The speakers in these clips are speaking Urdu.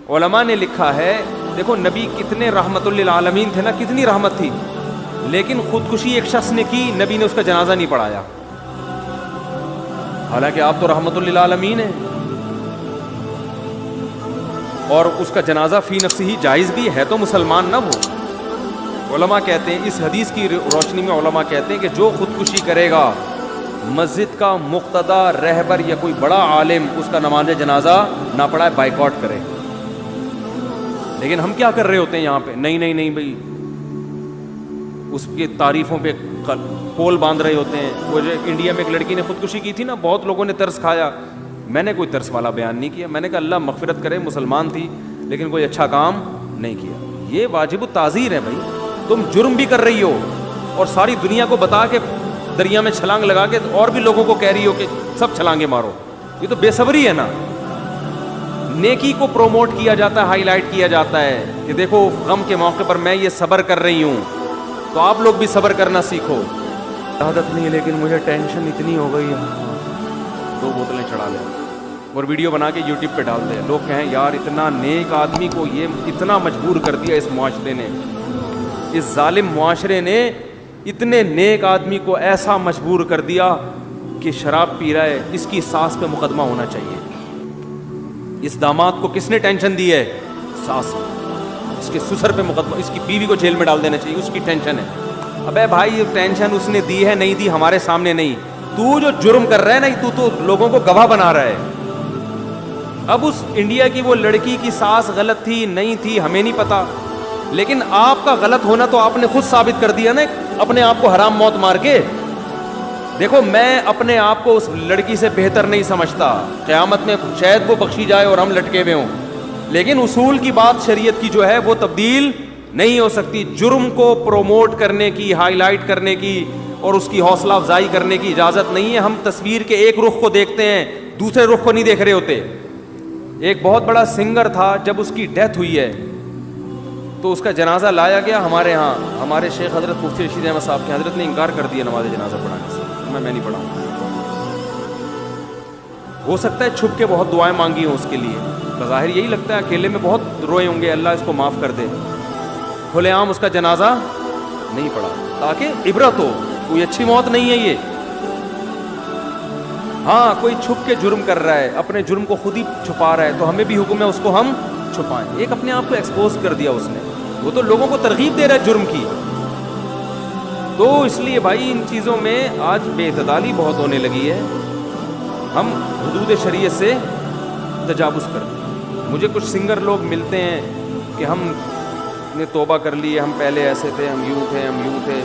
علماء نے لکھا ہے دیکھو نبی کتنے رحمت للعالمین تھے نا, کتنی رحمت تھی, لیکن خودکشی ایک شخص نے کی, نبی نے اس کا جنازہ نہیں پڑھایا, حالانکہ آپ تو رحمت للعالمین ہیں, اور اس کا جنازہ فی نفسی ہی جائز بھی ہے, تو مسلمان نہ وہ. علماء کہتے ہیں اس حدیث کی روشنی میں علماء کہتے ہیں کہ جو خودکشی کرے گا مسجد کا مقتدی رہبر یا کوئی بڑا عالم اس کا نماز جنازہ نہ پڑھائے, بائیکاٹ کرے. لیکن ہم کیا کر رہے ہوتے ہیں یہاں پہ, نہیں بھائی اس کی تعریفوں پہ پول باندھ رہے ہوتے ہیں. وہ جو انڈیا میں ایک لڑکی نے خودکشی کی تھی نا, بہت لوگوں نے ترس کھایا, میں نے کوئی ترس والا بیان نہیں کیا, میں نے کہا اللہ مغفرت کرے, مسلمان تھی لیکن کوئی اچھا کام نہیں کیا. یہ واجب التعزیر ہے بھائی, تم جرم بھی کر رہی ہو اور ساری دنیا کو بتا کے دریا میں چھلانگ لگا کے اور بھی لوگوں کو کہہ رہی ہو کہ سب چھلانگیں مارو, یہ تو بے صبری ہے نا. نیکی کو پروموٹ کیا جاتا ہے, ہائی لائٹ کیا جاتا ہے کہ دیکھو غم کے موقع پر میں یہ صبر کر رہی ہوں, تو آپ لوگ بھی صبر کرنا سیکھو. عادت نہیں لیکن مجھے ٹینشن اتنی ہو گئی, 2 بوتلیں چڑھا لیں اور ویڈیو بنا کے یوٹیوب پہ ڈالتے ہیں. لوگ کہیں یار اتنا نیک آدمی کو یہ اتنا مجبور کر دیا اس معاشرے نے, اس ظالم معاشرے نے اتنے نیک آدمی کو ایسا مجبور کر دیا کہ شراب پی رہا ہے, اس کی ساس پہ مقدمہ ہونا چاہیے. اس داماد کو کس نے ٹینشن دی ہے؟ ساس. اس کے سسر پہ مقدمہ, اس کی بیوی کو جیل میں ڈال دینا چاہیے, اس کی ٹینشن ہے. ابے بھائی یہ ٹینشن اس نے دی ہے, نہیں دی, ہمارے سامنے نہیں. تو جو جرم کر رہا ہے نا, تو لوگوں کو گواہ بنا رہا ہے. اب اس انڈیا کی وہ لڑکی کی ساس غلط تھی نہیں تھی ہمیں نہیں پتا, لیکن آپ کا غلط ہونا تو آپ نے خود ثابت کر دیا نا اپنے آپ کو حرام موت مار کے. دیکھو میں اپنے آپ کو اس لڑکی سے بہتر نہیں سمجھتا, قیامت میں شاید وہ بخشی جائے اور ہم لٹکے ہوئے ہوں, لیکن اصول کی بات شریعت کی جو ہے وہ تبدیل نہیں ہو سکتی. جرم کو پروموٹ کرنے کی, ہائی لائٹ کرنے کی اور اس کی حوصلہ افزائی کرنے کی اجازت نہیں ہے. ہم تصویر کے ایک رخ کو دیکھتے ہیں, دوسرے رخ کو نہیں دیکھ رہے ہوتے. ایک بہت بڑا سنگر تھا, جب اس کی ڈیتھ ہوئی ہے تو اس کا جنازہ لایا گیا ہمارے ہاں, ہمارے شیخ حضرت مفتی رشید احمد صاحب کے, حضرت نے انکار کر دیا نماز جنازہ پڑھانے سے, میں نہیں پڑھاؤں. ہو سکتا ہے چھپ کے بہت دعائیں مانگی ہوں اس کے لیے, بظاہر یہی لگتا ہے اکیلے میں بہت روئے ہوں گے, اللہ اس کو معاف کر دے. کھلے عام اس کا جنازہ نہیں پڑھا تاکہ عبرت ہو, کوئی اچھی موت نہیں ہے یہ. ہاں کوئی چھپ کے جرم کر رہا ہے, اپنے جرم کو خود ہی چھپا رہا ہے, تو ہمیں بھی حکم ہے اس کو ہم چھپائیں. ایک اپنے آپ کو ایکسپوز کر دیا اس نے, وہ تو لوگوں کو ترغیب دے رہا ہے جرم کی. تو اس لیے بھائی ان چیزوں میں آج بے اعتدالی بہت ہونے لگی ہے, ہم حدود شریعت سے تجاوز کرتے ہیں. مجھے کچھ سنگر لوگ ملتے ہیں کہ ہم نے توبہ کر لی, ہم پہلے ایسے تھے, ہم یوں تھے.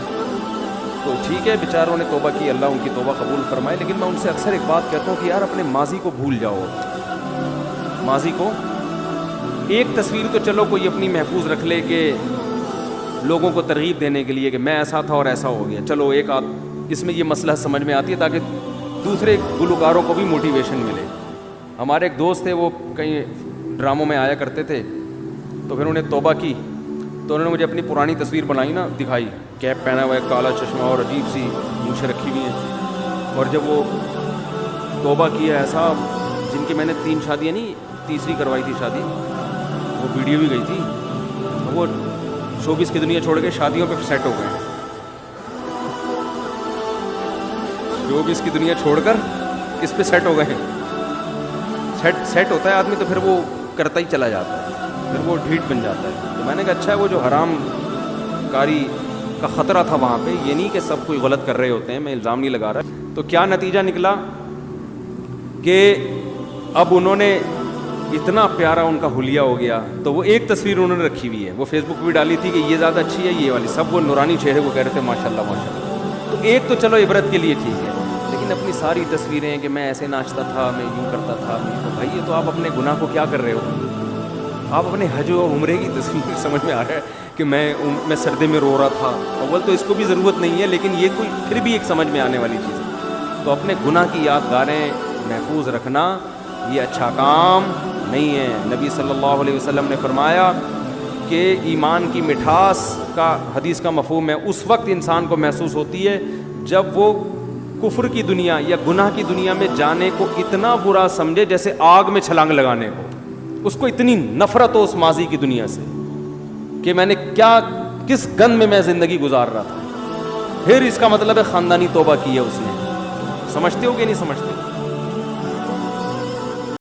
تو ٹھیک ہے, بیچاروں نے توبہ کی, اللہ ان کی توبہ قبول فرمائے, لیکن میں ان سے اکثر ایک بات کہتا ہوں کہ یار اپنے ماضی کو بھول جاؤ. ماضی کو ایک تصویر تو چلو کوئی اپنی محفوظ رکھ لے کہ لوگوں کو ترغیب دینے کے لیے کہ میں ایسا تھا اور ایسا ہو گیا, چلو ایک اس میں یہ مسئلہ سمجھ میں آتی ہے تاکہ دوسرے گلوکاروں کو بھی موٹیویشن ملے. ہمارے ایک دوست تھے, وہ کہیں ڈراموں میں آیا کرتے تھے, تو پھر انہوں نے توبہ کی, تو انہوں نے مجھے اپنی پرانی تصویر بنائی نا, دکھائی, کیپ پہنا ہوا ہے, کالا چشمہ اور عجیب سی مونچھیں رکھی ہوئی ہیں, اور جب وہ توبہ کیا ایسا, جن کی میں نے 3 شادیاں نہیں, تیسری کروائی تھی شادی, وہ ویڈیو بھی گئی تھی, وہ شوبز کی دنیا چھوڑ کے شادیوں پہ سیٹ ہو گئے. شوبز کی دنیا چھوڑ کر کس پہ سیٹ ہو گئے ہیں. سیٹ ہوتا ہے آدمی تو پھر وہ کرتا ہی چلا جاتا ہے, پھر وہ ڈھیٹ بن جاتا ہے. تو میں نے کہا اچھا ہے, وہ جو حرام کاری کا خطرہ تھا وہاں پہ, یہ نہیں کہ سب کوئی غلط کر رہے ہوتے ہیں, میں الزام نہیں لگا رہا. تو کیا نتیجہ نکلا کہ اب انہوں نے اتنا پیارا ان کا حلیہ ہو گیا, تو وہ ایک تصویر انہوں نے رکھی ہوئی ہے, وہ فیس بک پہ ڈالی تھی کہ یہ زیادہ اچھی ہے یہ والی, سب وہ نورانی چہرے کو کہہ رہے تھے ماشاء اللہ ماشاء اللہ. تو ایک تو چلو عبرت کے لیے ٹھیک ہے, لیکن اپنی ساری تصویریں کہ میں ایسے ناچتا تھا, میں یوں کرتا تھا, تو بھائی یہ تو آپ اپنے گناہ کو کیا کر رہے ہو. آپ اپنے حج و عمرے کی تصویر سمجھ میں آ رہا ہے کہ میں سردی میں رو رہا تھا. اول تو اس کو بھی ضرورت نہیں ہے, لیکن یہ کوئی پھر بھی ایک سمجھ میں آنے والی چیز ہے. تو اپنے گناہ کی یادگاریں محفوظ رکھنا یہ اچھا کام نہیں ہے. نبی صلی اللہ علیہ وسلم نے فرمایا کہ ایمان کی مٹھاس کا حدیث کا مفہوم ہے, اس وقت انسان کو محسوس ہوتی ہے جب وہ کفر کی دنیا یا گناہ کی دنیا میں جانے کو اتنا برا سمجھے جیسے آگ میں چھلانگ لگانے کو. اس کو اتنی نفرت ہو اس ماضی کی دنیا سے کہ میں نے کس گند میں زندگی گزار رہا تھا. پھر اس کا مطلب ہے خاندانی توبہ کی ہے اس نے. سمجھتے ہو کہ نہیں سمجھتے؟